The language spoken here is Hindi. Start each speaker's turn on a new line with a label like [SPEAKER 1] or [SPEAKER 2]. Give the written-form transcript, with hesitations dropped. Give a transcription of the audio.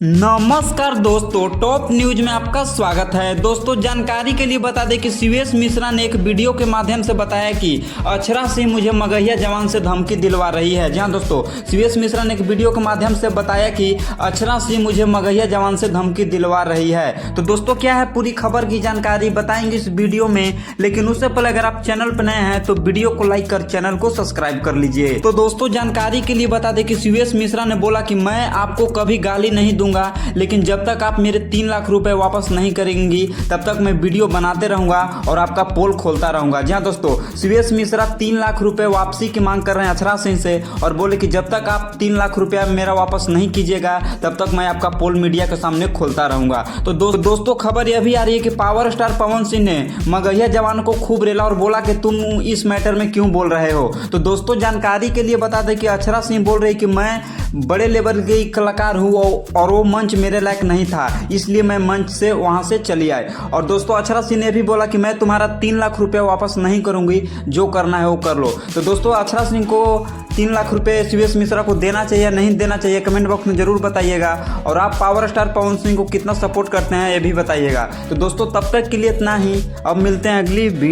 [SPEAKER 1] नमस्कार दोस्तों, टॉप न्यूज में आपका स्वागत है। दोस्तों, जानकारी के लिए बता दें कि शिवेश मिश्रा ने एक वीडियो के माध्यम से बताया कि अक्षरा सिंह मुझे मगहिया जवान से धमकी दिलवा रही है। जी हाँ दोस्तों, शिवेश मिश्रा ने एक वीडियो के माध्यम से बताया कि अक्षरा सिंह मुझे मगहिया जवान से धमकी दिलवा रही है। तो दोस्तों, क्या है पूरी खबर की जानकारी बताएंगे इस वीडियो में, लेकिन उससे पहले अगर आप चैनल पर नए हैं तो वीडियो को लाइक कर चैनल को सब्सक्राइब कर लीजिए। तो दोस्तों, जानकारी के लिए बता दें कि शिवेश मिश्रा ने बोला कि मैं आपको कभी गाली नहीं दूंगा, लेकिन जब तक आप मेरे 3 लाख रुपए वापस नहीं करेंगी तब तक मैं वीडियो बनाते रहूंगा और आपका पोल खोलता रहूंगा। जी हाँ दोस्तों, शिवेश मिश्रा 3 लाख रुपए वापसी की मांग कर रहे हैं अक्षरा सिंह से और बोले कि जब तक आप 3 लाख रुपया मेरा वापस नहीं कीजिएगा तब तक मैं आपका पोल मीडिया के सामने खोलता रहूंगा। तो दोस्तों, खबर यह भी आ रही है कि पावर स्टार पवन सिंह ने मगहिया जवान को खूब रेला और बोला कि तुम इस मैटर में क्यों बोल रहे हो। तो दोस्तों, जानकारी के लिए बता दें कि अक्षरा सिंह बोल रही कि मैं बड़े लेवल की कलाकार हूँ और वो मंच मेरे लायक नहीं था, इसलिए मैं मंच से वहां से चली आई। और दोस्तों, अक्षरा सिंह ने भी बोला कि मैं तुम्हारा 3 लाख रुपया वापस नहीं करूंगी, जो करना है वो कर लो। तो दोस्तों, अक्षरा सिंह को 3 लाख रुपए शिवेश मिश्रा को देना चाहिए या नहीं देना चाहिए, कमेंट बॉक्स में जरूर बताइएगा। और आप पावर स्टार पवन सिंह को कितना सपोर्ट करते हैं ये भी बताइएगा। तो दोस्तों, तब तक के लिए इतना ही, अब मिलते हैं अगली वीडियो।